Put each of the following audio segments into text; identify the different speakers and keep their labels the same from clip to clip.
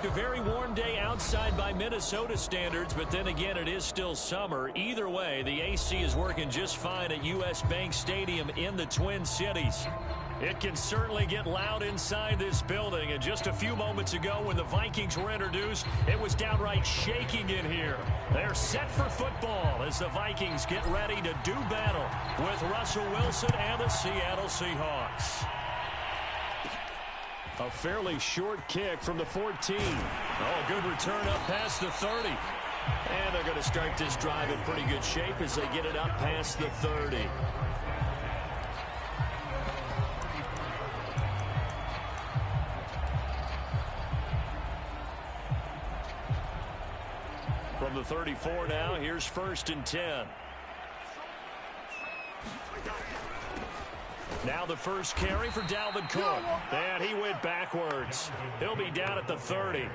Speaker 1: A very warm day outside by Minnesota standards, but then again, it is still summer. Either way, the AC is working just fine at U.S. Bank Stadium in the Twin Cities. It can certainly get loud inside this building, and just a few moments ago when the Vikings were introduced, it was downright shaking in here. They're set for football as the Vikings get ready to do battle with Russell Wilson and the Seattle Seahawks. A fairly short kick from the 14. Oh, good return up past the 30. And they're going to start this drive in pretty good shape as they get it up past the 30. From the 34 now, here's 1st and 10. Now the first carry for Dalvin Cook. And he went backwards. He'll be down at the 30.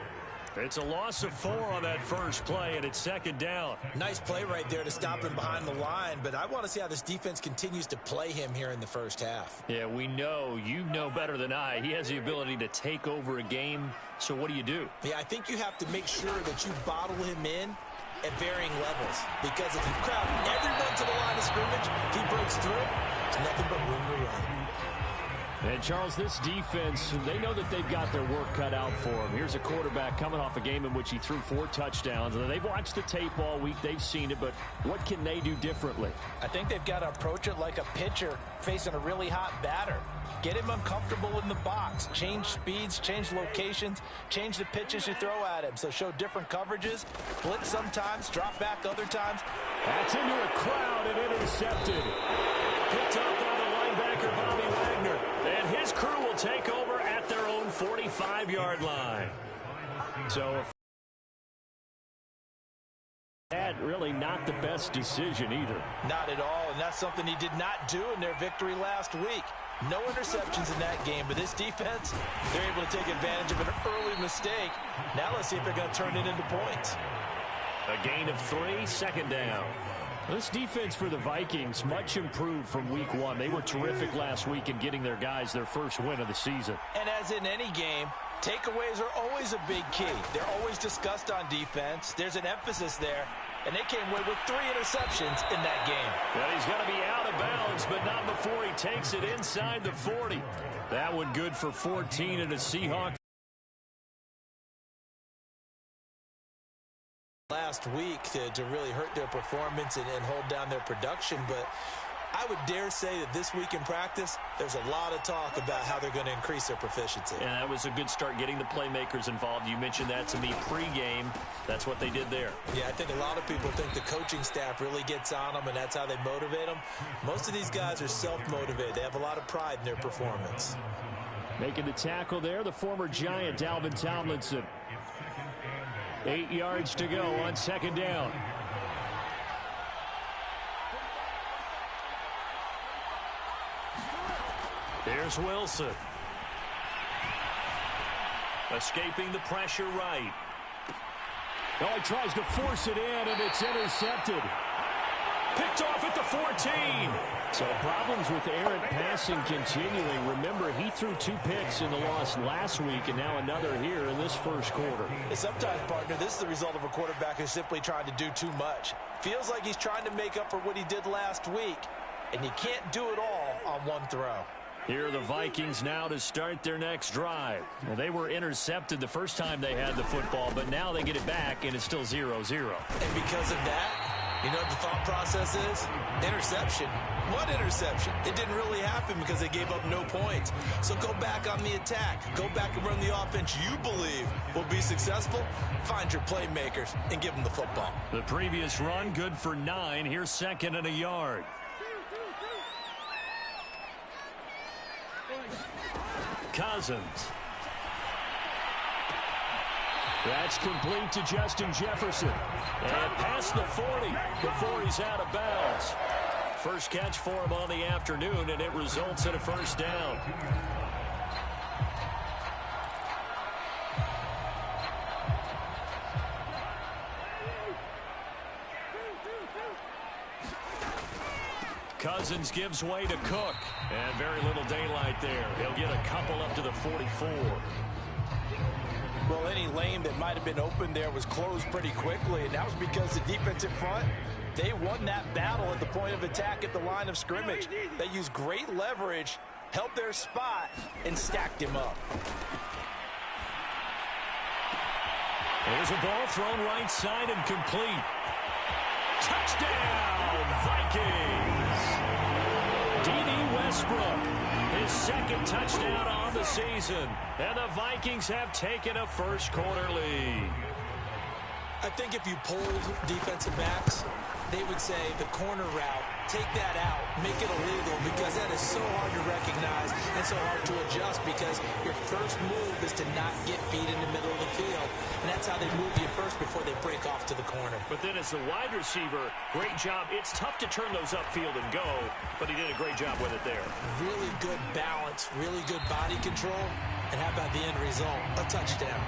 Speaker 1: It's a loss of 4 on that first play, and it's 2nd down.
Speaker 2: Nice play right there to stop him behind the line, but I want to see how this defense continues to play him here in the first half.
Speaker 1: Yeah, we know. You know better than I. He has the ability to take over a game, so what do you do?
Speaker 2: Yeah, I think you have to make sure that you bottle him in at varying levels, because if you crowd everyone to the line of scrimmage, if he breaks through, there's nothing but room to run.
Speaker 1: And, Charles, this defense, they know that they've got their work cut out for them. Here's a quarterback coming off a game in which he threw 4 touchdowns. And they've watched the tape all week. They've seen it, but what can they do differently?
Speaker 2: I think they've got to approach it like a pitcher facing a really hot batter. Get him uncomfortable in the box. Change speeds, change locations, change the pitches you throw at him. So show different coverages, blitz sometimes, drop back other times.
Speaker 1: That's into a crowd and intercepted. Picked up by the linebacker, Bobby Wagner. And his crew will take over at their own 45-yard line. So that really not the best decision either.
Speaker 2: Not at all, and that's something he did not do in their victory last week. No interceptions in that game, but this defense, they're able to take advantage of an early mistake. Now let's see if they're going to turn it into points.
Speaker 1: A gain of 3, 2nd down. This defense for the Vikings, much improved from week 1. They were terrific last week in getting their guys their first win of the season.
Speaker 2: And as in any game, takeaways are always a big key. They're always discussed on defense. There's an emphasis there. And they came away with 3 interceptions in that game.
Speaker 1: Well, he's going to be out of bounds, but not before he takes it inside the 40. That one good for 14 and a Seahawk.
Speaker 2: Last week to really hurt their performance and hold down their production, but I would dare say that this week in practice, there's a lot of talk about how they're going to increase their proficiency.
Speaker 1: And that was a good start getting the playmakers involved. You mentioned that to me pregame. That's what they did there.
Speaker 2: Yeah, I think a lot of people think the coaching staff really gets on them, and that's how they motivate them. Most of these guys are self-motivated. They have a lot of pride in their performance.
Speaker 1: Making the tackle there, the former Giant, Dalvin Tomlinson. 8 yards to go on 2nd down. There's Wilson. Escaping the pressure right. Oh, he tries to force it in, and it's intercepted. Picked off at the 14. So problems with errant passing continuing. Remember, he threw 2 picks in the loss last week, and now another here in this first quarter.
Speaker 2: And sometimes, partner, this is the result of a quarterback who's simply trying to do too much. Feels like he's trying to make up for what he did last week, and you can't do it all on one throw.
Speaker 1: Here are the Vikings now to start their next drive. Well, they were intercepted the first time they had the football, but now they get it back, and it's still 0-0.
Speaker 2: And because of that, you know what the thought process is? Interception. What interception? It didn't really happen because they gave up no points. So go back on the attack. Go back and run the offense you believe will be successful. Find your playmakers and give them the football.
Speaker 1: The previous run, good for 9. Here's 2nd and a yard. Cousins. That's complete to Justin Jefferson. And past the 40 before he's out of bounds. First catch for him on the afternoon, and it results in a 1st down. Cousins gives way to Cook. And very little daylight there. He'll get a couple up to the 44.
Speaker 2: Well, any lane that might have been open there was closed pretty quickly, and that was because the defensive front, they won that battle at the point of attack at the line of scrimmage. They used great leverage, held their spot, and stacked him up.
Speaker 1: There's a ball thrown right side and complete. Touchdown, Vikings! D.D. Westbrook, his second touchdown on the season. And the Vikings have taken a first-quarter lead.
Speaker 2: I think if you polled defensive backs, they would say the corner route, take that out, make it illegal, because that is so hard to recognize and so hard to adjust, because your first move is to not get beat in the middle of the field. And that's how they move you first before they break off to the corner.
Speaker 1: But then as the wide receiver, great job. It's tough to turn those upfield and go, but he did a great job with it there.
Speaker 2: Really good balance, really good body control, and how about the end result? A touchdown.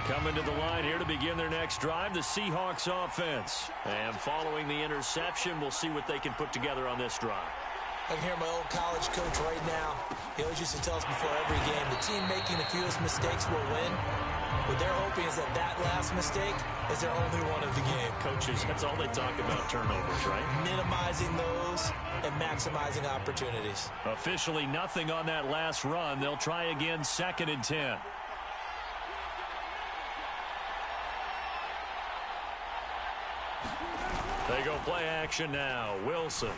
Speaker 1: Coming to the line here to begin their next drive, the Seahawks offense. And following the interception, we'll see what they can put together on this drive.
Speaker 2: I can hear my old college coach right now. He always used to tell us before every game, the team making the fewest mistakes will win. What they're hoping is that that last mistake is their only one of the game.
Speaker 1: Coaches, that's all they talk about, turnovers, right?
Speaker 2: Minimizing those and maximizing opportunities. Officially
Speaker 1: nothing on that last run. They'll try again, 2nd and 10. They go play action now. Wilson.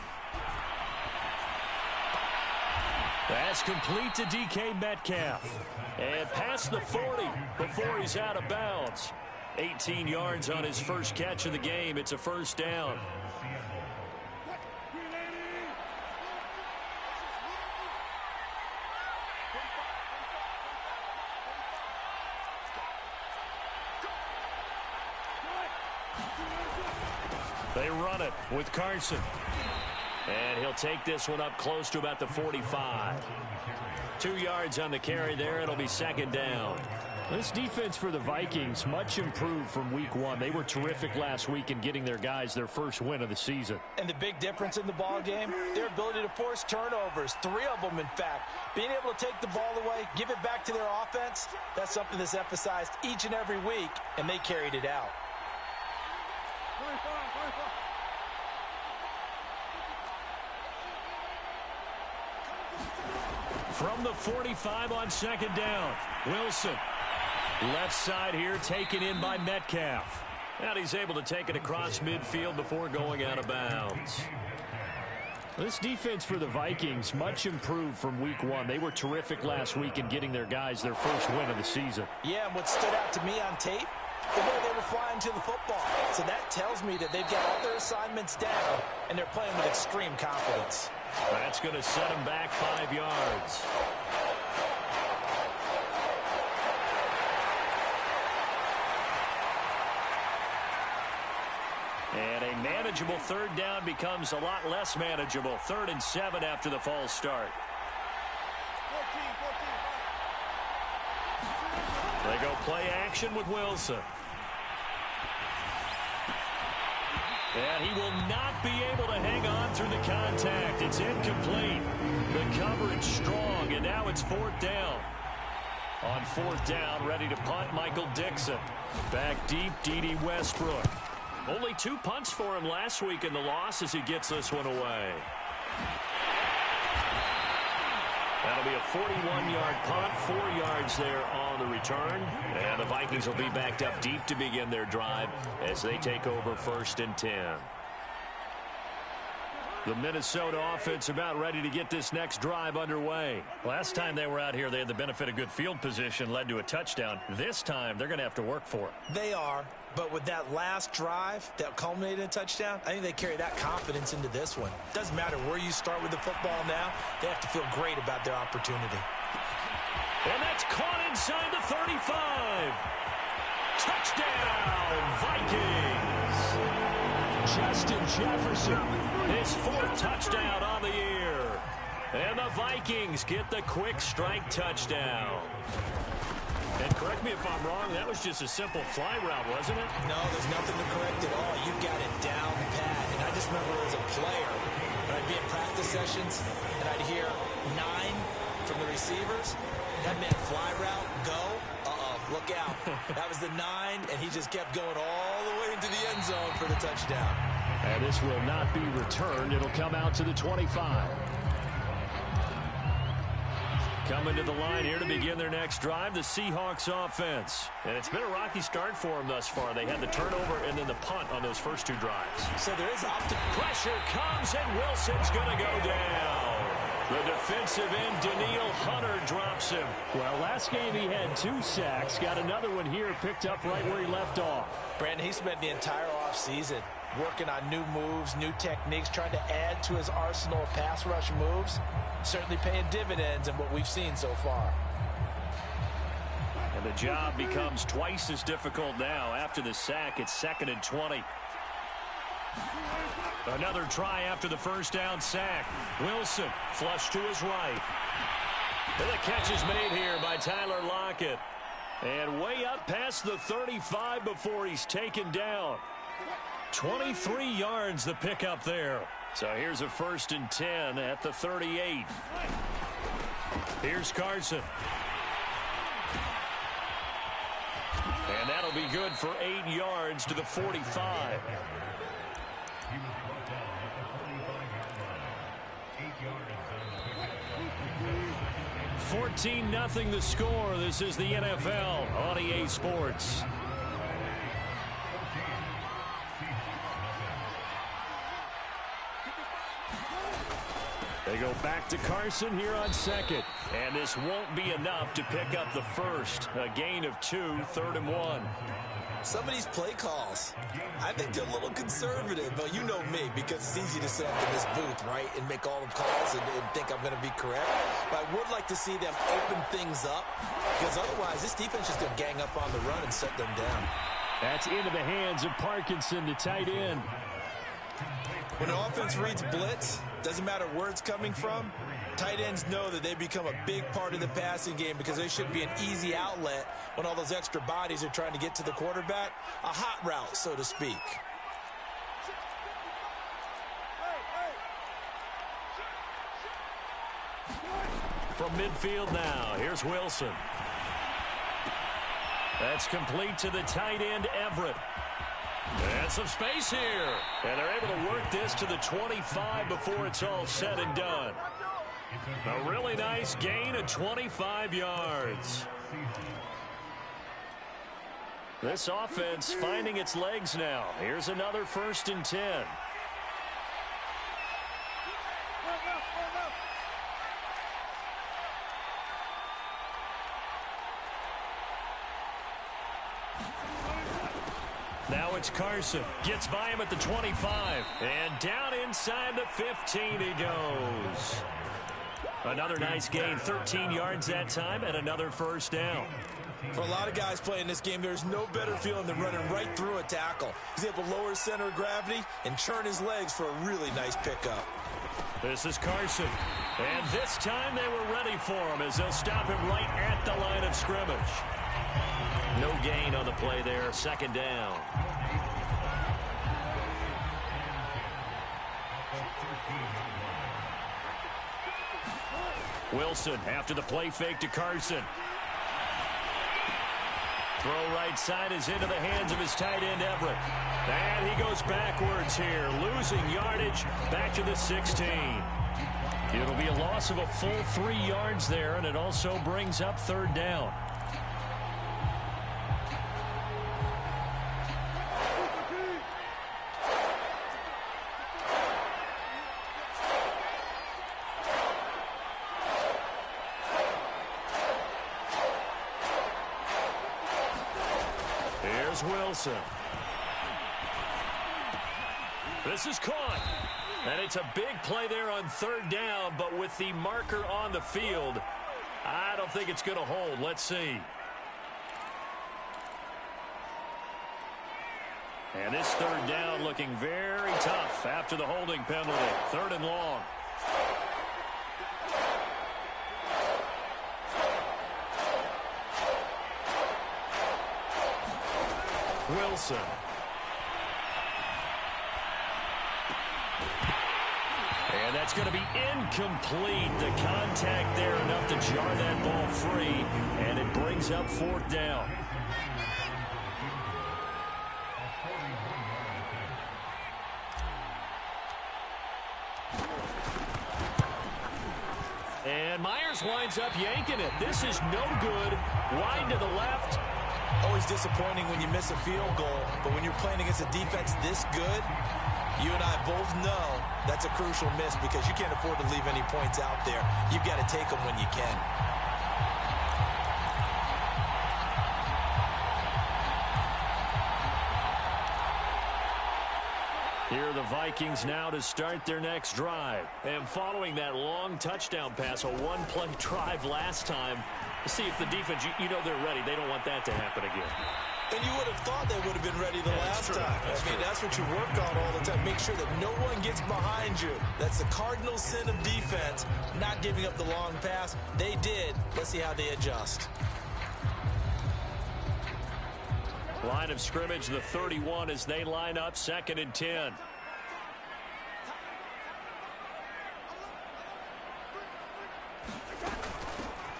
Speaker 1: That's complete to DK Metcalf. And past the 40 before he's out of bounds. 18 yards on his first catch of the game. It's a first down. They run it with Carson. And he'll take this one up close to about the 45. 2 yards on the carry there. It'll be 2nd down. This defense for the Vikings, much improved from week 1. They were terrific last week in getting their guys their first win of the season.
Speaker 2: And the big difference in the ball game, their ability to force turnovers. 3 of them, in fact. Being able to take the ball away, give it back to their offense, that's something that's emphasized each and every week, and they carried it out.
Speaker 1: From the 45 on 2nd down, Wilson. Left side here taken in by Metcalf. And he's able to take it across midfield before going out of bounds. This defense for the Vikings, much improved from week 1. They were terrific last week in getting their guys their first win of the season.
Speaker 2: Yeah, and what stood out to me on tape, the way they were flying to the football. So that tells me that they've got all their assignments down, and they're playing with extreme confidence.
Speaker 1: That's going to set them back 5 yards. And a manageable 3rd down becomes a lot less manageable. 3rd and 7 after the false start. They go play action with Wilson. And he will not be able to hang on through the contact. It's incomplete. The coverage strong, and now it's 4th down. On 4th down, ready to punt, Michael Dixon. Back deep, D.D. Westbrook. Only 2 punts for him last week in the loss as he gets this one away. That'll be a 41-yard punt, 4 yards there on the return. And the Vikings will be backed up deep to begin their drive as they take over 1st and 10. The Minnesota offense about ready to get this next drive underway. Last time they were out here, they had the benefit of good field position, led to a touchdown. This time, they're going to have to work for it.
Speaker 2: They are, but with that last drive that culminated in a touchdown, I think they carry that confidence into this one. Doesn't matter where you start with the football now, they have to feel great about their opportunity.
Speaker 1: And that's caught inside the 35. Touchdown, Vikings. Justin Jefferson, his 4th touchdown on the year. And the Vikings get the quick strike touchdown. And correct me if I'm wrong, that was just a simple fly route, wasn't it?
Speaker 2: No, there's nothing to correct at all. You've got it down pat. And I just remember as a player, when I I'd be in practice sessions, and I'd hear 9 from the receivers. That meant fly route, go. Look out. That was the 9, and he just kept going all the way into the end zone for the touchdown.
Speaker 1: And this will not be returned. It'll come out to the 25. Coming to the line here to begin their next drive, the Seahawks offense. And it's been a rocky start for them thus far. They had the turnover and then the punt on those first 2 drives.
Speaker 2: So there is optimism.
Speaker 1: Pressure comes, and Wilson's going to go down. The defensive end, Danielle Hunter, drops him. Well, last game he had 2 sacks. Got another one here, picked up right where he left off.
Speaker 2: Brandon, he spent the entire offseason working on new moves, new techniques, trying to add to his arsenal of pass rush moves. Certainly paying dividends in what we've seen so far.
Speaker 1: And the job becomes twice as difficult now. After the sack, it's 2nd and 20. Another try after the first down sack. Wilson flush to his right. And the catch is made here by Tyler Lockett. And way up past the 35 before he's taken down. 23 yards the pickup there. So here's a 1st and 10 at the 38. Here's Carson. And that'll be good for 8 yards to the 45. 14-0 the score. This is the NFL on EA Sports. They go back to Carson here on 2nd. And this won't be enough to pick up the first. A gain of 2, 3rd and 1.
Speaker 2: Some of these play calls, I think they're a little conservative, but you know me, because it's easy to sit up in this booth, right, and make all the calls and think I'm going to be correct. But I would like to see them open things up, because otherwise this defense is going to gang up on the run and shut them down.
Speaker 1: That's into the hands of Parkinson, the tight end.
Speaker 2: When an offense reads blitz, doesn't matter where it's coming from, tight ends know that they become a big part of the passing game because they should be an easy outlet when all those extra bodies are trying to get to the quarterback. A hot route, so to speak.
Speaker 1: From midfield now, here's Wilson. That's complete to the tight end, Everett. And some space here. And they're able to work this to the 25 before it's all said and done. A really nice gain of 25 yards. This offense finding its legs now. Here's another 1st and 10. Now it's Carson. Gets by him at the 25. And down inside the 15 he goes. Another nice gain, 13 yards that time, and another 1st down.
Speaker 2: For a lot of guys playing this game, there's no better feeling than running right through a tackle. He's able to lower his center of gravity and churn his legs for a really nice pickup.
Speaker 1: This is Carson. And this time they were ready for him as they'll stop him right at the line of scrimmage. No gain on the play there, 2nd down. Wilson after the play fake to Carson. Throw right side is into the hands of his tight end, Everett. And he goes backwards here, losing yardage back to the 16. It'll be a loss of a full 3 yards there, and it also brings up 3rd down. Wilson. This is caught. And it's a big play there on 3rd down, but with the marker on the field, I don't think it's going to hold. Let's see. And this 3rd down looking very tough after the holding penalty. 3rd and long. Wilson. And that's going to be incomplete. The contact there enough to jar that ball free, and it brings up 4th down. And Myers winds up yanking it. This is no good. Wide to the left.
Speaker 2: Always disappointing when you miss a field goal, but when you're playing against a defense this good, you and I both know that's a crucial miss because you can't afford to leave any points out there. You've got to take them when you can.
Speaker 1: Here are the Vikings now to start their next drive. And following that long touchdown pass, a one-play drive last time, see if the defense, you know they're ready. They don't want that to happen again.
Speaker 2: And you would have thought they would have been ready the last time. That's what you work on all the time. Make sure that no one gets behind you. That's the cardinal sin of defense, not giving up the long pass. They did. Let's see how they adjust.
Speaker 1: Line of scrimmage, the 31 as they line up, 2nd and 10.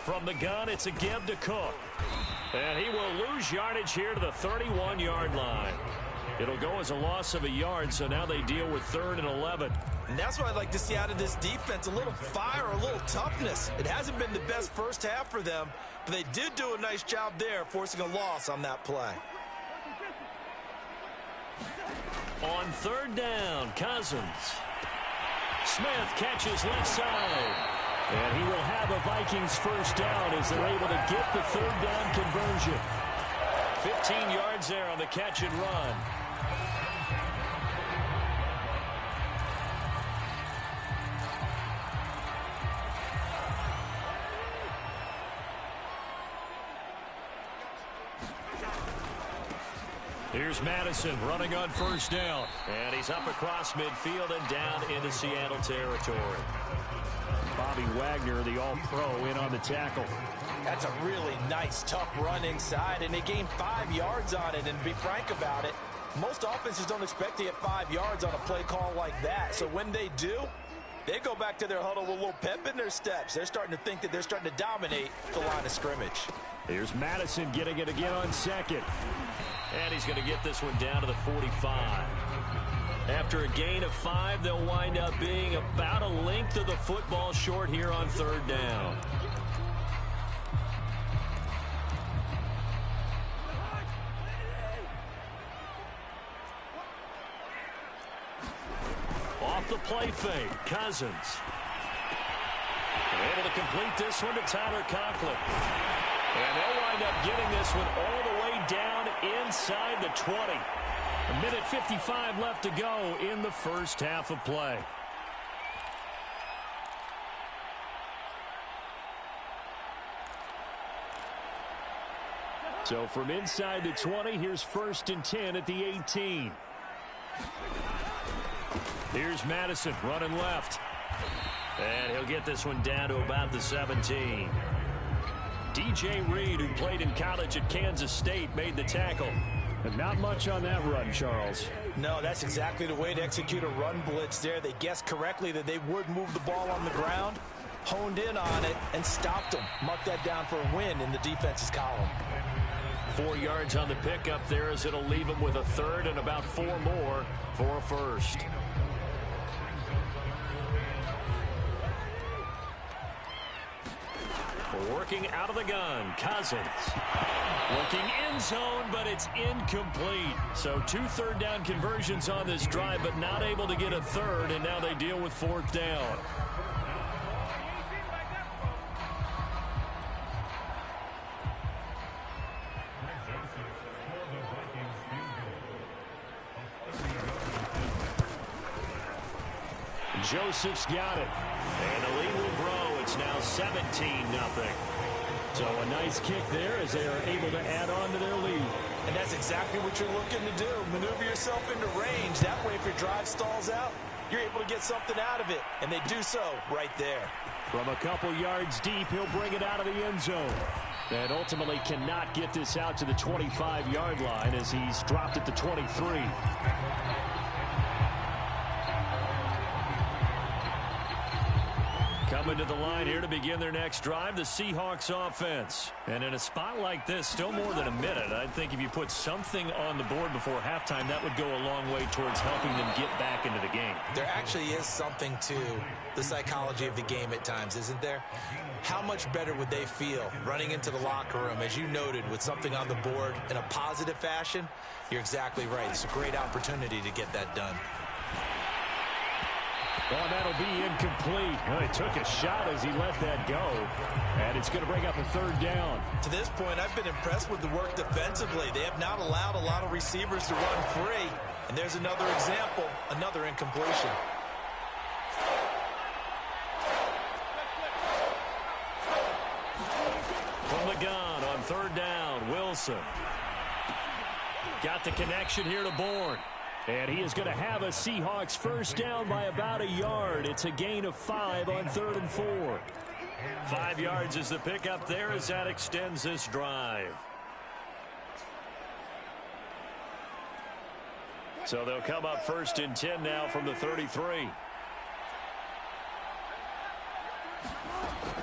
Speaker 1: From the gun, it's a give to Cook. And he will lose yardage here to the 31-yard line. It'll go as a loss of a yard, so now they deal with 3rd and 11.
Speaker 2: And that's what I'd like to see out of this defense, a little fire, a little toughness. It hasn't been the best first half for them, but they did do a nice job there, forcing a loss on that play.
Speaker 1: On 3rd down, Cousins. Smith catches left side. And he will have a Vikings first down as they're able to get the 3rd down conversion. 15 yards there on the catch and run. Here's Madison running on 1st down. And he's up across midfield and down into Seattle territory. Bobby Wagner, the all-pro, in on the tackle.
Speaker 2: That's a really nice, tough run inside, and they gained 5 yards on it. And to be frank about it, most offenses don't expect to get 5 yards on a play call like that. So when they do, they go back to their huddle with a little pep in their steps. They're starting to think that they're starting to dominate the line of scrimmage.
Speaker 1: Here's Madison getting it again on 2nd. And he's going to get this one down to the 45. After a gain of 5, they'll wind up being about a length of the football short here on 3rd down. Off the play fake, Cousins. They're able to complete this one to Tyler Conklin. And they'll wind up getting this one all the way down inside the 20. A minute 55 left to go in the first half of play. So from inside the 20, here's 1st and 10 at the 18. Here's Madison running left. And he'll get this one down to about the 17. DJ Reed, who played in college at Kansas State, made the tackle. But not much on that run, Charles.
Speaker 2: No, that's exactly the way to execute a run blitz there. They guessed correctly that they would move the ball on the ground, honed in on it, and stopped them. Mark that down for a win in the defense's column.
Speaker 1: 4 yards on the pickup there as it'll leave them with a 3rd and about 4 more for a first. Working out of the gun, Cousins. Looking end zone, but it's incomplete. So 2 third down conversions on this drive, but not able to get a 3rd, and now they deal with 4th down. Joseph's got it. And the lead will grow. It's now 17-0. So a nice kick there as they are able to add on to their lead.
Speaker 2: And that's exactly what you're looking to do. Maneuver yourself into range. That way, if your drive stalls out, you're able to get something out of it. And they do so right there.
Speaker 1: From a couple yards deep, he'll bring it out of the end zone. And ultimately cannot get this out to the 25-yard line as he's dropped at the 23. Coming to the line here to begin their next drive, the Seahawks offense. And in a spot like this, still more than a minute, I think if you put something on the board before halftime, that would go a long way towards helping them get back into the game.
Speaker 2: There actually is something to the psychology of the game at times, isn't there? How much better would they feel running into the locker room, as you noted, with something on the board in a positive fashion? You're exactly right. It's a great opportunity to get that done.
Speaker 3: Well, that'll be incomplete. Well, he took a shot as he let that go. And it's going to bring up a third down.
Speaker 2: To this point, I've been impressed with the work defensively. They have not allowed a lot of receivers to run free. And there's another example, another incompletion.
Speaker 1: From the gun on third down, Wilson. Got the connection here to Bourne.
Speaker 3: And he is going to have a Seahawks first down by about a yard. It's a gain of 5 on 3rd and 4.
Speaker 1: 5 yards is the pickup there as that extends this drive. So they'll come up first and 10 now from the 33.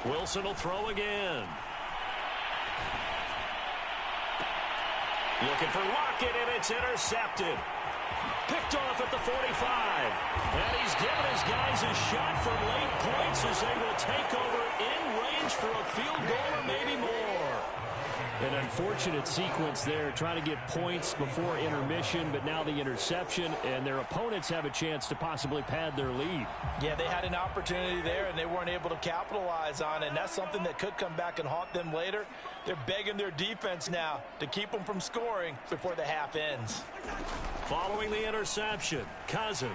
Speaker 1: Wilson will throw again. Looking for Lockett, and it's intercepted. Picked off at the 45. And he's given his guys a shot for late points as they will take over in range for a field goal or maybe more.
Speaker 3: An unfortunate sequence there, trying to get points before intermission, but now the interception, and their opponents have a chance to possibly pad their lead.
Speaker 2: Yeah, they had an opportunity there, and they weren't able to capitalize on it, and that's something that could come back and haunt them later. They're begging their defense now to keep them from scoring before the half ends.
Speaker 1: Following the interception, Cousins.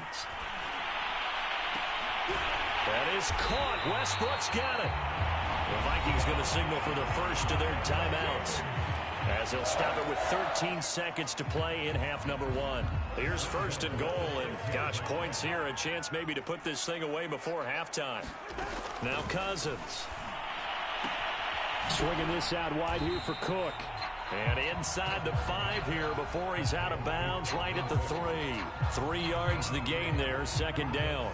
Speaker 1: That is caught. Westbrook's got it. The Vikings going to signal for the first of their timeouts, as they'll stop it with 13 seconds to play in half number 1. Here's first and goal, and gosh, points here, a chance maybe to put this thing away before halftime. Now Cousins.
Speaker 3: Swinging this out wide here for Cook.
Speaker 1: And inside the 5 here before he's out of bounds, right at the 3. 3 yards the gain there, second down.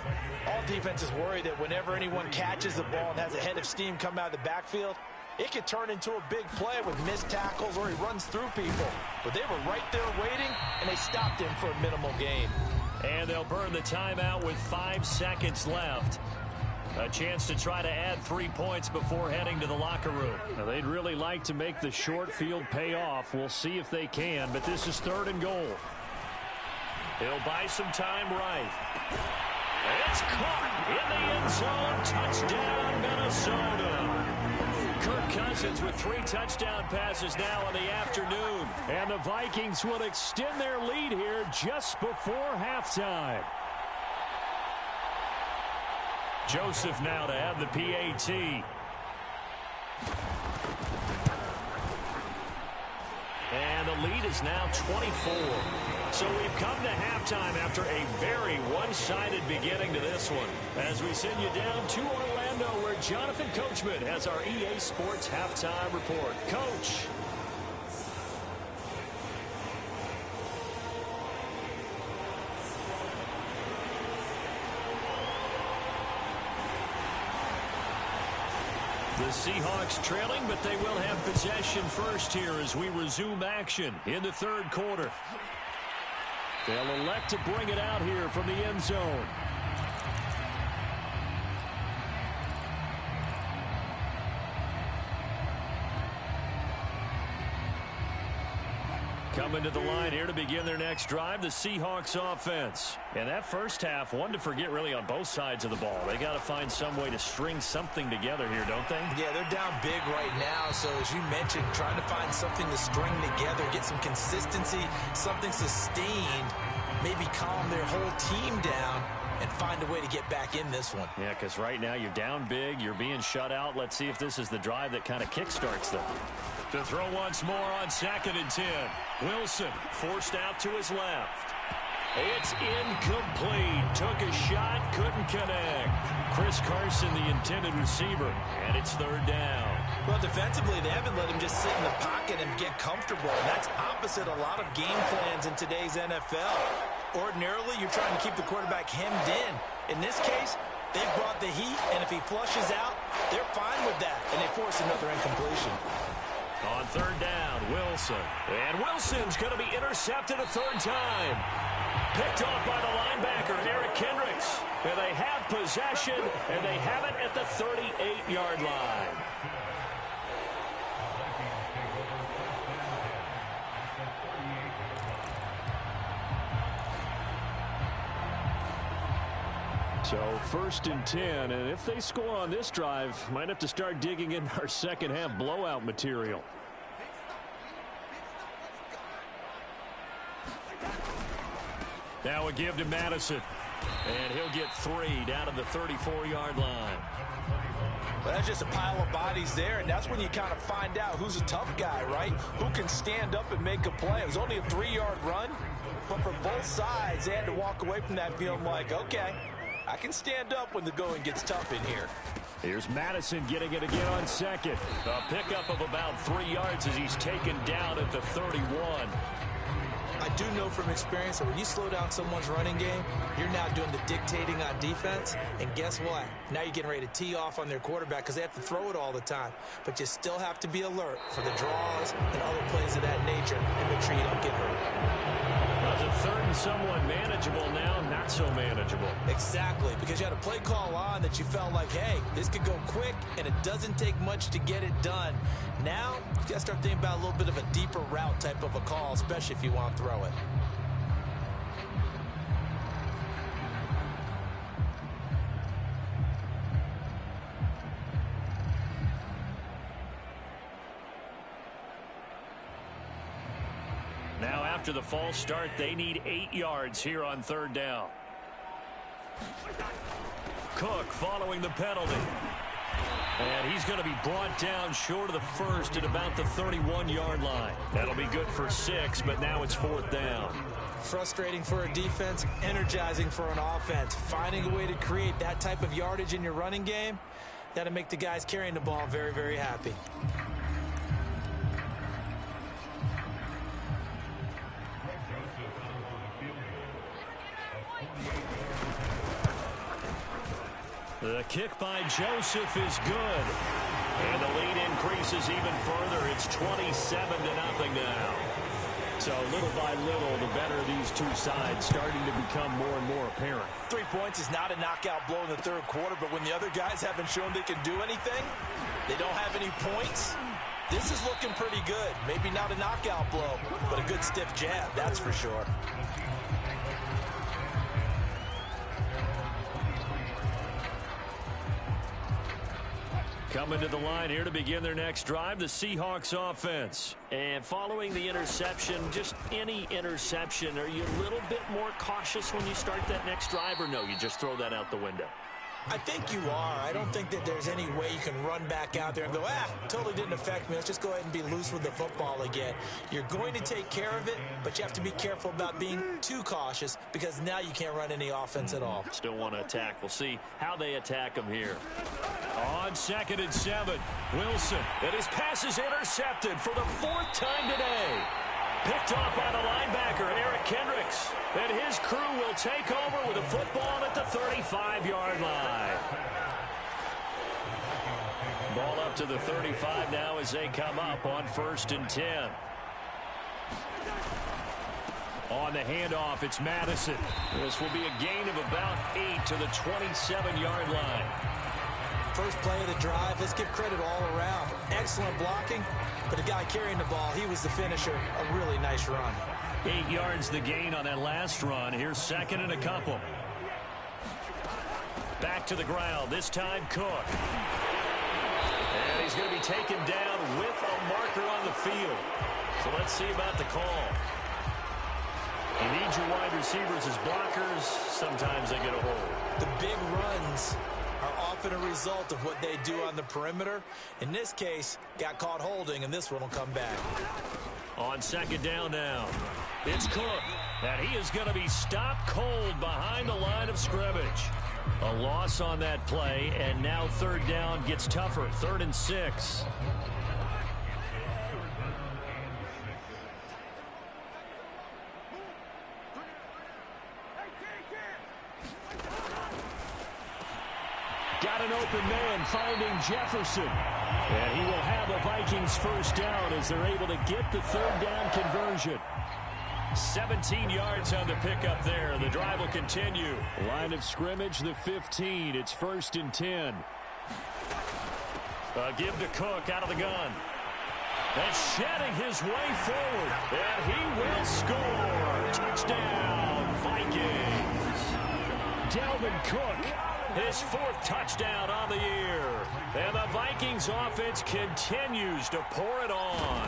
Speaker 2: All defenses worry that whenever anyone catches the ball and has a head of steam come out of the backfield, it could turn into a big play with missed tackles or he runs through people. But they were right there waiting, and they stopped him for a minimal gain.
Speaker 1: And they'll burn the timeout with 5 seconds left. A chance to try to add 3 points before heading to the locker room.
Speaker 3: Now, they'd really like to make the short field pay off. We'll see if they can, but this is 3rd and goal.
Speaker 1: He'll buy some time right. It's caught in the end zone. Touchdown, Minnesota. Kirk Cousins with 3 touchdown passes now in the afternoon.
Speaker 3: And the Vikings will extend their lead here just before halftime.
Speaker 1: Joseph now to have the PAT. And the lead is now 24. So we've come to halftime after a very one-sided beginning to this one. As we send you down to Orlando, where Jonathan Coachman has our EA Sports halftime report. Coach. The Seahawks trailing, but they will have possession first here as we resume action in the 3rd quarter. They'll elect to bring it out here from the end zone. Coming to the line here to begin their next drive, the Seahawks offense. And that first half, one to forget really on both sides of the ball. They got to find some way to string something together here, don't they?
Speaker 2: Yeah, they're down big right now. So as you mentioned, trying to find something to string together, get some consistency, something sustained, maybe calm their whole team down and find a way to get back in this one.
Speaker 1: Yeah, because right now you're down big, you're being shut out. Let's see if this is the drive that kind of kickstarts them. To throw once more on 2nd and 10. Wilson forced out to his left. It's incomplete. Took a shot, couldn't connect. Chris Carson, the intended receiver, and it's 3rd down.
Speaker 2: Well, defensively, they haven't let him just sit in the pocket and get comfortable. And that's opposite a lot of game plans in today's NFL. Ordinarily, you're trying to keep the quarterback hemmed in. In this case, They brought the heat, and if he flushes out, they're fine with that, and they force another incompletion.
Speaker 1: On third down, Wilson. And Wilson's going to be intercepted a third time. Picked off by the linebacker, Eric Kendricks. And they have possession, and they have it at the 38-yard line.
Speaker 3: So 1st and 10, and if they score on this drive, might have to start digging in our second half blowout material.
Speaker 1: Now a give to Madison. And he'll get 3 down at the 34-yard line.
Speaker 2: Well, that's just a pile of bodies there, and that's when you kind of find out who's a tough guy, right? Who can stand up and make a play. It was only a 3-yard run, but for both sides, they had to walk away from that feeling like, okay, I can stand up when the going gets tough in here.
Speaker 3: Here's Madison getting it again on second.
Speaker 1: A pickup of about 3 yards as he's taken down at the 31.
Speaker 2: I do know from experience that when you slow down someone's running game, you're now doing the dictating on defense. And guess what? Now you're getting ready to tee off on their quarterback because they have to throw it all the time. But you still have to be alert for the draws and other plays of that nature and make sure you don't get hurt.
Speaker 1: Well, it's a third and somewhat manageable now, not so manageable.
Speaker 2: Exactly, because you had a play call on that you felt like, hey, this could go quick, and it doesn't take much to get it done. Now, you got to start thinking about a little bit of a deeper route type of a call, especially if you want to throw it.
Speaker 1: Now after the false start, they need 8 yards here on third down. Cook following the penalty. And he's going to be brought down short of the first at about the 31-yard line. That'll be good for 6, but now it's 4th down.
Speaker 2: Frustrating for a defense, energizing for an offense. Finding a way to create that type of yardage in your running game, that'll make the guys carrying the ball very, very happy.
Speaker 1: The kick by Joseph is good. And the lead increases even further. It's 27-0 now. So little by little, the better these two sides starting to become more and more apparent.
Speaker 2: 3 points is not a knockout blow in the third quarter, but when the other guys haven't shown they can do anything, they don't have any points, this is looking pretty good. Maybe not a knockout blow, but a good stiff jab, that's for sure.
Speaker 1: Coming to the line here to begin their next drive, the Seahawks offense. And following the interception, just any interception, are you a little bit more cautious when you start that next drive, or no, you just throw that out the window?
Speaker 2: I think you are. I don't think that there's any way you can run back out there and go, totally didn't affect me. Let's just go ahead and be loose with the football again. You're going to take care of it, but you have to be careful about being too cautious because now you can't run any offense at all.
Speaker 1: Still want to attack. We'll see how they attack them here. On 2nd and 7, Wilson. And his pass is intercepted for the 4th time today. Picked off by the linebacker, Eric Kendricks. And his crew will take over with a football at the 35-yard line. Ball up to the 35 now as they come up on 1st and 10. On the handoff, it's Madison. This will be a gain of about 8 to the 27-yard line.
Speaker 2: First play of the drive, let's give credit all around. Excellent blocking, but the guy carrying the ball, he was the finisher. A really nice run.
Speaker 1: 8 yards the gain on that last run. Here's 2nd and a couple. Back to the ground, this time Cook. And he's going to be taken down with a marker on the field. So let's see about the call. You need your wide receivers as blockers. Sometimes they get a hold.
Speaker 2: The big runs are often a result of what they do on the perimeter. In this case, got caught holding, and this one will come back.
Speaker 1: On 2nd down now, it's Cook. And he is going to be stopped cold behind the line of scrimmage. A loss on that play, and now 3rd down gets tougher. 3rd and 6.
Speaker 3: Got an open man finding Jefferson. And he will have a Vikings first down as they're able to get the third down conversion.
Speaker 1: 17 yards on the pickup there. The drive will continue.
Speaker 3: Line of scrimmage, the 15. It's 1st and 10.
Speaker 1: Give to Cook out of the gun. And shedding his way forward. And he will score. Touchdown, Vikings.
Speaker 3: Dalvin Cook.
Speaker 1: His 4th touchdown on the year. And the Vikings offense continues to pour it on.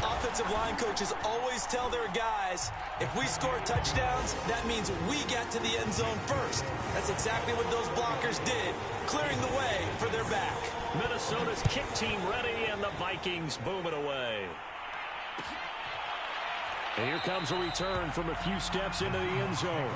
Speaker 2: Offensive line coaches always tell their guys, if we score touchdowns, that means we get to the end zone first. That's exactly what those blockers did, clearing the way for their back.
Speaker 1: Minnesota's kick team ready, and the Vikings boom it away.
Speaker 3: And here comes a return from a few steps into the end zone.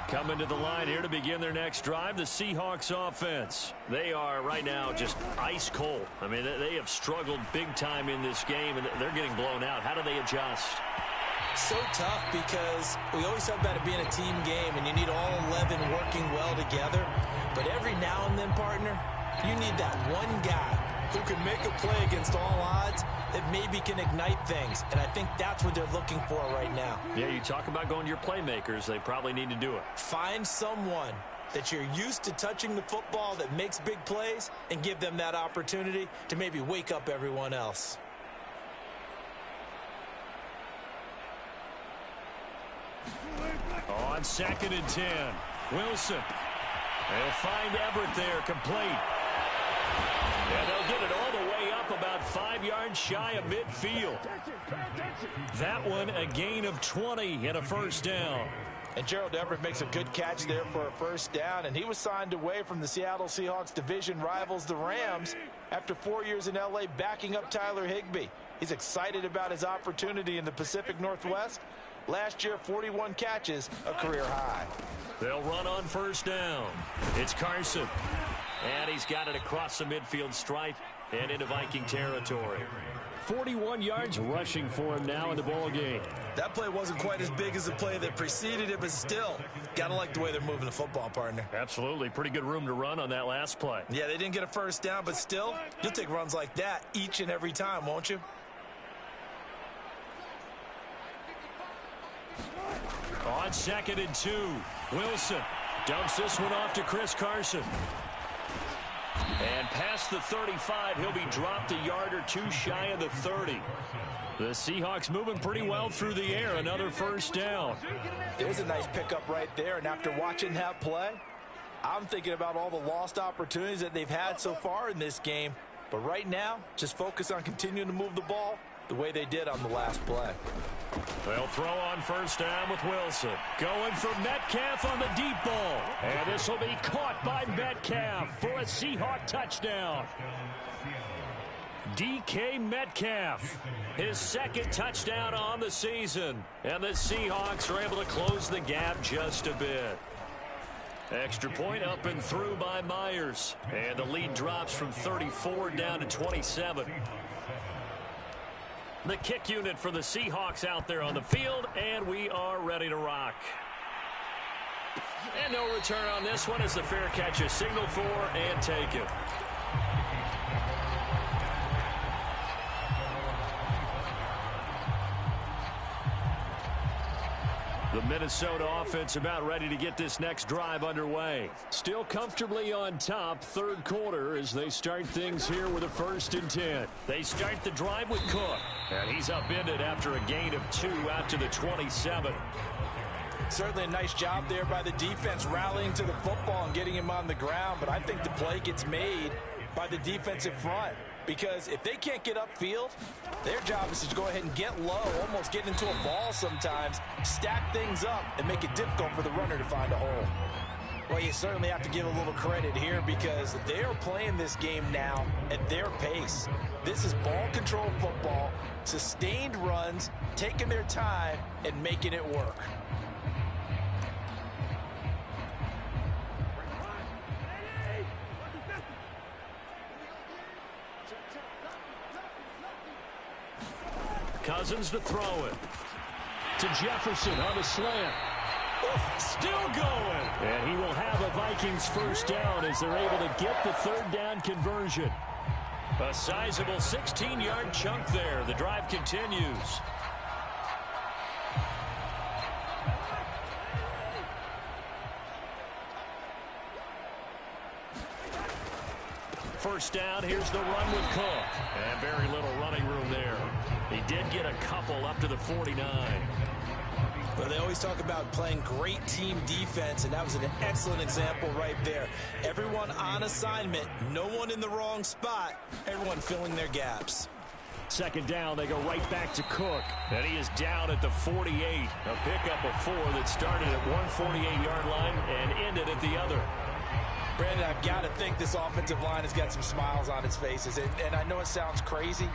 Speaker 1: Coming to the line here to begin their next drive, the Seahawks offense. They are right now just ice cold. I mean, they have struggled big time in this game, and they're getting blown out. How do they adjust?
Speaker 2: So tough because we always talk about it being a team game, and you need all 11 working well together. But every now and then, partner, you need that one guy who can make a play against all odds that maybe can ignite things. And I think that's what they're looking for right now.
Speaker 1: Yeah, you talk about going to your playmakers. They probably need to do it.
Speaker 2: Find someone that you're used to touching the football that makes big plays and give them that opportunity to maybe wake up everyone else.
Speaker 1: On 2nd and 10, Wilson. They'll find Everett there, complete. And they'll get it all the way up about 5 yards shy of midfield. That one a gain of 20 and a first down.
Speaker 2: And Gerald Everett makes a good catch there for a first down, and he was signed away from the Seattle Seahawks division rivals, the Rams, after 4 years in L.A. backing up Tyler Higbee. He's excited about his opportunity in the Pacific Northwest. Last year, 41 catches, a career high.
Speaker 1: They'll run on first down. It's Carson. And he's got it across the midfield stripe and into Viking territory.
Speaker 3: 41 yards rushing for him now in the ball game.
Speaker 2: That play wasn't quite as big as the play that preceded it, but still, got to like the way they're moving the football, partner.
Speaker 1: Absolutely. Pretty good room to run on that last play.
Speaker 2: Yeah, they didn't get a first down, but still, you'll take runs like that each and every time, won't you?
Speaker 1: On 2nd and 2, Wilson dumps this one off to Chris Carson. And past the 35, he'll be dropped a yard or two shy of the 30. The Seahawks moving pretty well through the air. Another first down.
Speaker 2: There's a nice pickup right there, and after watching that play, I'm thinking about all the lost opportunities that they've had so far in this game. But right now, just focus on continuing to move the ball the way they did on the last play.
Speaker 1: They'll throw on first down with Wilson. Going for Metcalf on the deep ball. And this will be caught by Metcalf for a Seahawk touchdown. DK Metcalf, his 2nd touchdown on the season. And the Seahawks are able to close the gap just a bit. Extra point up and through by Myers. And the lead drops from 34 down to 27. The kick unit for the Seahawks out there on the field, and we are ready to rock. And no return on this one as the fair catch is signaled for and taken. The Minnesota offense about ready to get this next drive underway. Still comfortably on top, 3rd quarter as they start things here with a 1st and 10. They start the drive with Cook. And he's upended after a gain of 2 out to the 27.
Speaker 2: Certainly a nice job there by the defense rallying to the football and getting him on the ground. But I think the play gets made by the defensive front. Because if they can't get upfield, their job is to go ahead and get low, almost get into a ball sometimes, stack things up, and make it difficult for the runner to find a hole. Well, you certainly have to give a little credit here because they are playing this game now at their pace. This is ball control football, sustained runs, taking their time, and making it work.
Speaker 3: Cousins to throw it. To Jefferson on the slant. Still going. And he will have a Vikings first down as they're able to get the third down conversion. A sizable 16-yard chunk there. The drive continues. First down, here's the run with Cook. And very little running room there. He did get a couple up to the 49.
Speaker 2: Well, they always talk about playing great team defense, and that was an excellent example right there. Everyone on assignment, no one in the wrong spot, everyone filling their gaps.
Speaker 3: Second down, they go right back to Cook. And he is down at the 48. A pickup of 4 that started at one 48-yard line and ended at the other.
Speaker 2: Brandon, I've got to think this offensive line has got some smiles on its faces. And I know it sounds crazy,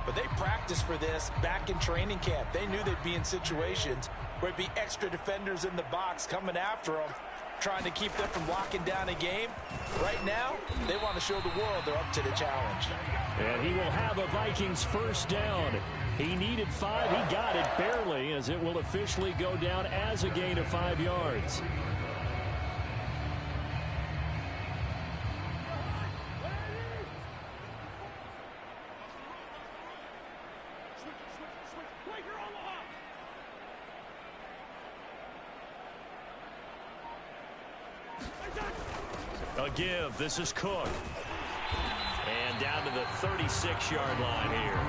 Speaker 2: but they practiced for this back in training camp. They knew they'd be in situations where it'd be extra defenders in the box coming after them, trying to keep them from locking down a game. Right now, they want to show the world they're up to the challenge.
Speaker 3: And he will have a Vikings first down. He needed 5. He got it barely, as it will officially go down as a gain of 5 yards. A give. This is Cook. And down to the 36-yard line here.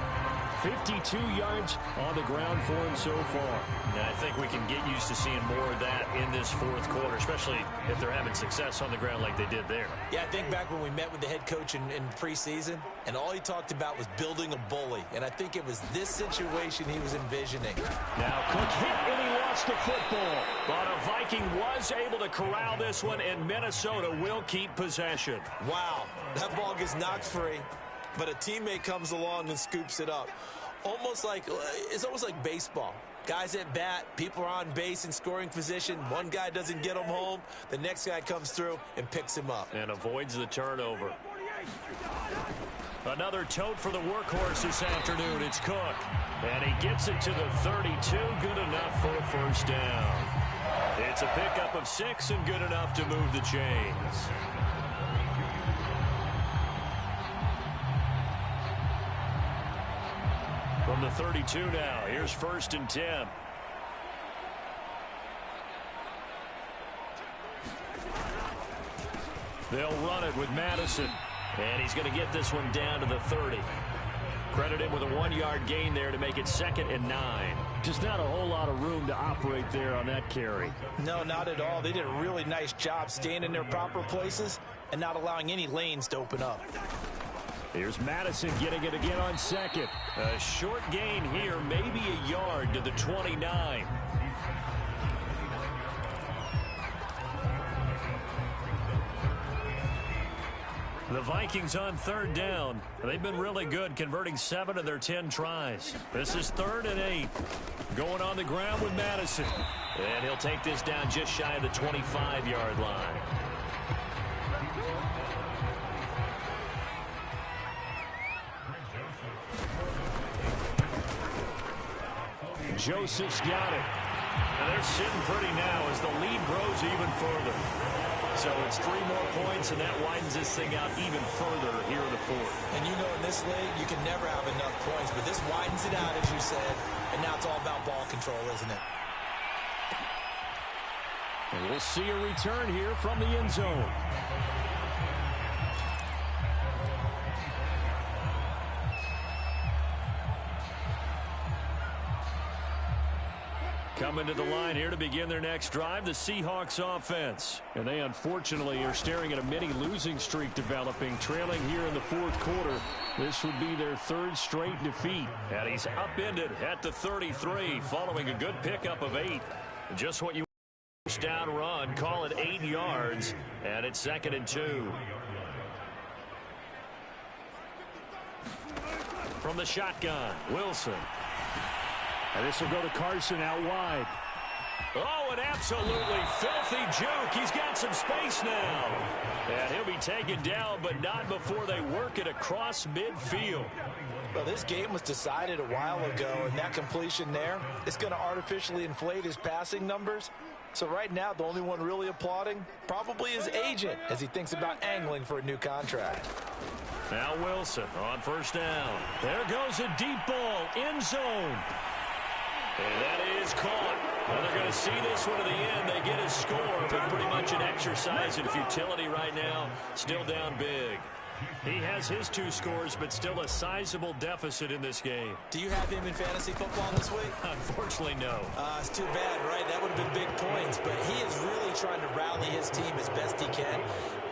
Speaker 3: 52 yards on the ground for him so far.
Speaker 1: And I think we can get used to seeing more of that in this fourth quarter, especially if they're having success on the ground like they did there.
Speaker 2: Yeah, I think back when we met with the head coach in preseason, and all he talked about was building a bully. And I think it was this situation he was envisioning.
Speaker 3: Now Cook hit and he lost the football. But a Viking was able to corral this one, and Minnesota will keep possession.
Speaker 2: Wow, that ball gets knocked free, but a teammate comes along and scoops it up. It's almost like baseball. Guys at bat, people are on base in scoring position. One guy doesn't get him home. The next guy comes through and picks him up.
Speaker 3: And avoids the turnover. Another tote for the workhorse this afternoon. It's Cook. And he gets it to the 32. Good enough for a first down. It's a pickup of 6 and good enough to move the chains. From the 32 now, here's 1st and 10. They'll run it with Madison. And he's going to get this one down to the 30. Credit him with a 1-yard gain there to make it 2nd and 9. Just not a whole lot of room to operate there on that carry.
Speaker 2: No, not at all. They did a really nice job staying in their proper places and not allowing any lanes to open up.
Speaker 3: Here's Madison getting it again on 2nd. A short gain here, maybe a yard to the 29. The Vikings on 3rd down. They've been really good, converting 7 of their 10 tries. This is 3rd and 8. Going on the ground with Madison. And he'll take this down just shy of the 25-yard line. Joseph's got it. And they're sitting pretty now as the lead grows even further. So it's 3 more points, and that widens this thing out even further here in the 4th.
Speaker 2: And you know in this league, you can never have enough points, but this widens it out, as you said, and now it's all about ball control, isn't it?
Speaker 3: And we'll see a return here from the end zone. Coming to the line here to begin their next drive, the Seahawks offense. And they unfortunately are staring at a mini losing streak developing, trailing here in the 4th quarter. This would be their 3rd straight defeat. And he's upended at the 33 following a good pickup of 8. Just what you want. Down run, call it 8 yards, and it's 2nd and 2. From the shotgun, Wilson. And this will go to Carson out wide. Oh, an absolutely filthy juke. He's got some space now. And he'll be taken down, but not before they work it across midfield.
Speaker 2: Well, this game was decided a while ago, and that completion there is going to artificially inflate his passing numbers. So right now, the only one really applauding probably his agent as he thinks about angling for a new contract.
Speaker 1: Now Wilson on first down. There goes a deep ball, end zone. And that is caught. Well, they're going to see this one to the end. They get a score, but pretty much an exercise in futility right now. Still down big. He has his 2 scores, but still a sizable deficit in this game.
Speaker 2: Do you have him in fantasy football this week?
Speaker 1: Unfortunately, no.
Speaker 2: It's too bad, right? That would have been big points, but he is really trying to rally his team as best he can.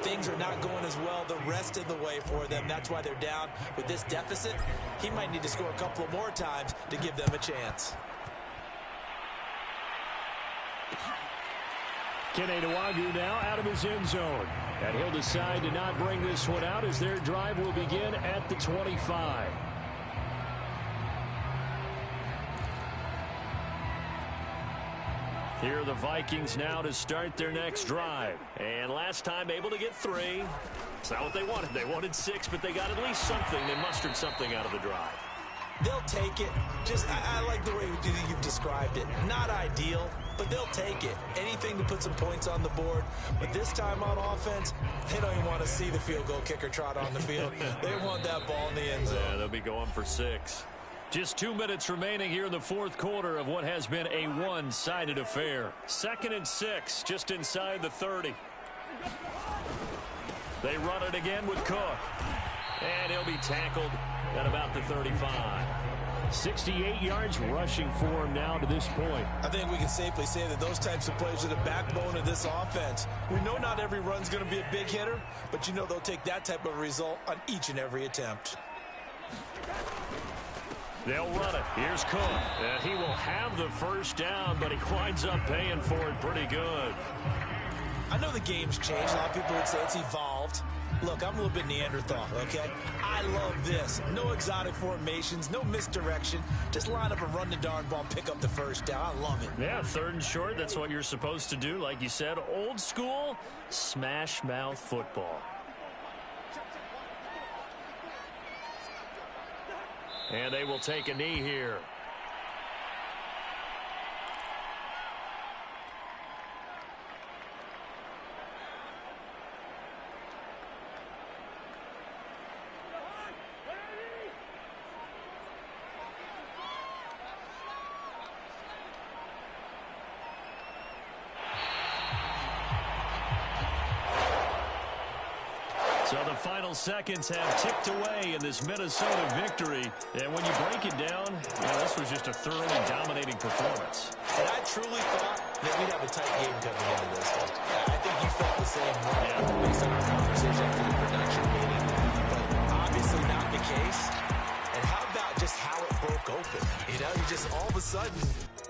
Speaker 2: Things are not going as well the rest of the way for them. That's why they're down with this deficit. He might need to score a couple of more times to give them a chance.
Speaker 3: Kene Nwangwu now out of his end zone. And he'll decide to not bring this one out as their drive will begin at the 25. Here are the Vikings now to start their next drive. And last time able to get 3. It's not what they wanted. They wanted 6, but they got at least something. They mustered something out of the drive.
Speaker 2: They'll take it. I like the way you've described it. Not ideal, but they'll take it. Anything to put some points on the board. But this time on offense, they don't even want to see the field goal kicker trot on the field. They want that ball in the end zone.
Speaker 1: Yeah, they'll be going for 6. Just 2 minutes remaining here in the fourth quarter of what has been a one-sided affair. 2nd and 6, just inside the 30. They run it again with Cook. And he'll be tackled at about the 35. 68 yards rushing for him now to this point.
Speaker 2: I think we can safely say that those types of plays are the backbone of this offense. We know not every run's going to be a big hitter, but you know they'll take that type of result on each and every attempt.
Speaker 1: They'll run it. Here's Cook. And he will have the first down, but he winds up paying for it pretty good.
Speaker 2: I know the game's changed. A lot of people would say it's evolved. Look, I'm a little bit Neanderthal, okay? I love this. No exotic formations, no misdirection. Just line up and run the darn ball, pick up the first down. I love it.
Speaker 1: Yeah, 3rd and short, that's what you're supposed to do. Like you said, old school, smash mouth football. And they will take a knee here. So the final seconds have ticked away in this Minnesota victory. And when you break it down, this was just a thoroughly dominating performance.
Speaker 2: And I truly thought that we'd have a tight game coming into this one. I think you felt the same way based on our conversation after the production meeting. But obviously not the case. And how about just how it broke open? You just all of a sudden,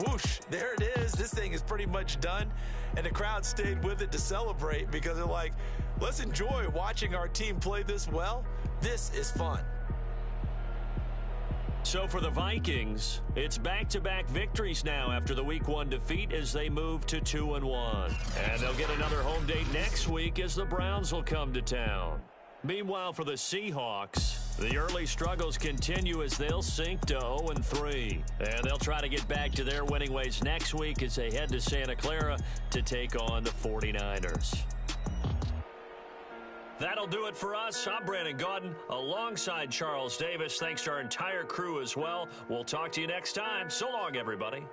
Speaker 2: whoosh, there it is. This thing is pretty much done. And the crowd stayed with it to celebrate because they're like, let's enjoy watching our team play this well. This is fun.
Speaker 1: So for the Vikings, it's back-to-back victories now after the Week 1 defeat as they move to 2-1. And they'll get another home date next week as the Browns will come to town. Meanwhile, for the Seahawks, the early struggles continue as they'll sink to 0-3. And they'll try to get back to their winning ways next week as they head to Santa Clara to take on the 49ers. That'll do it for us. I'm Brandon Gaudin alongside Charles Davis. Thanks to our entire crew as well. We'll talk to you next time. So long, everybody.